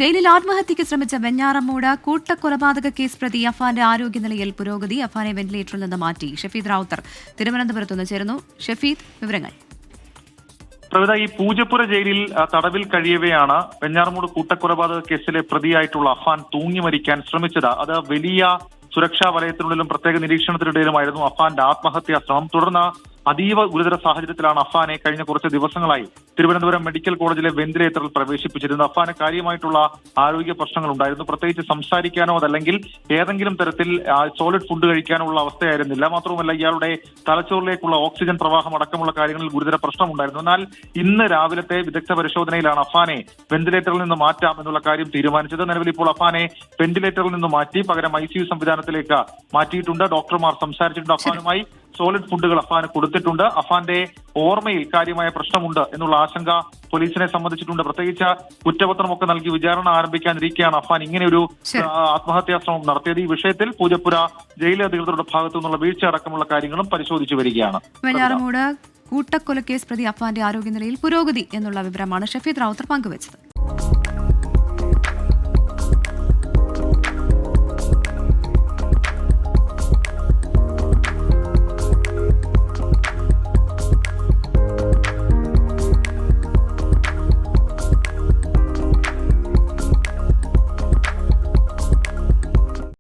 ജയിലിൽ ആത്മഹത്യയ്ക്ക് ശ്രമിച്ച വെഞ്ഞാറമ്മൂട് കൂട്ടക്കൊലപാതക കേസ് പ്രതി അഫാന്റെ ആരോഗ്യനിലയിൽ പുരോഗതി. അഫാനെ വെന്റിലേറ്ററിൽ നിന്ന് മാറ്റി. ഷഫീദ് റാവുത്തർ തിരുവനന്തപുരത്ത് നിന്ന് ചേരുന്നു. ഷഫീദ്, വിവരങ്ങൾ. പ്രവിധ ഈ പൂജപ്പുര ജയിലിൽ തടവിൽ കഴിയവെയാണ് വെഞ്ഞാറമ്മൂട് കൂട്ടക്കൊലപാതക കേസിലെ പ്രതിയായിട്ടുള്ള അഫാൻ തൂങ്ങി മരിക്കാൻ ശ്രമിച്ചത്. അത് വലിയ സുരക്ഷാ വലയത്തിനുള്ളിലും പ്രത്യേക നിരീക്ഷണത്തിനിടയിലുമായിരുന്നു അഫാന്റെ ആത്മഹത്യാ ശ്രമം. തുടർന്ന് അതീവ ഗുരുതര സാഹചര്യത്തിലാണ് അഫാനെ കഴിഞ്ഞ കുറച്ച് ദിവസങ്ങളായി തിരുവനന്തപുരം മെഡിക്കൽ കോളേജിലെ വെന്റിലേറ്ററിൽ പ്രവേശിപ്പിച്ചിരുന്നത്. അഫാന് കാര്യമായിട്ടുള്ള ആരോഗ്യ പ്രശ്നങ്ങൾ ഉണ്ടായിരുന്നു. പ്രത്യേകിച്ച് സംസാരിക്കാനോ അതല്ലെങ്കിൽ ഏതെങ്കിലും തരത്തിൽ സോളിഡ് ഫുഡ് കഴിക്കാനോ ഉള്ള അവസ്ഥയായിരുന്നില്ല. മാത്രവുമല്ല ഇയാളുടെ തലച്ചോറിലേക്കുള്ള ഓക്സിജൻ പ്രവാഹം അടക്കമുള്ള കാര്യങ്ങളിൽ ഗുരുതര പ്രശ്നമുണ്ടായിരുന്നു. എന്നാൽ ഇന്ന് രാവിലത്തെ വിദഗ്ധ പരിശോധനയിലാണ് അഫാനെ വെന്റിലേറ്ററിൽ നിന്ന് മാറ്റാം എന്നുള്ള കാര്യം തീരുമാനിച്ചത്. നിലവിൽ ഇപ്പോൾ അഫാനെ വെന്റിലേറ്ററിൽ നിന്ന് മാറ്റി പകരം ICU സംവിധാനത്തിലേക്ക് മാറ്റിയിട്ടുണ്ട്. ഡോക്ടർമാർ സംസാരിച്ചിട്ടുണ്ട്. അഫാനുമായി സോളിഡ് ഫുഡുകൾ അഫാന് കൊടുത്തിട്ടുണ്ട്. അഫാന്റെ ഓർമ്മയിൽ കാര്യമായ പ്രശ്നമുണ്ട് എന്നുള്ള ആശങ്ക പോലീസിനെ സംബന്ധിച്ചിട്ടുണ്ട്. പ്രത്യേകിച്ച് കുറ്റപത്രമൊക്കെ നൽകി വിചാരണ ആരംഭിക്കാനിരിക്കെയാണ് അഫാൻ ഇങ്ങനെയൊരു ആത്മഹത്യാ ശ്രമം നടത്തിയത്. ഈ വിഷയത്തിൽ പൂജപ്പുര ജയിൽ അധികൃതരുടെ ഭാഗത്തു നിന്നുള്ള വീഴ്ച അടക്കമുള്ള കാര്യങ്ങളും പരിശോധിച്ചു വരികയാണ്. വെഞ്ഞാറമ്മൂട് കൂട്ടക്കൊലക്കേസ് പ്രതി അഫാന്റെ ആരോഗ്യനിലയിൽ പുരോഗതി എന്നുള്ള വിവരമാണ് ഷഫീദ് റാവുത്തർ പങ്കുവച്ചത്.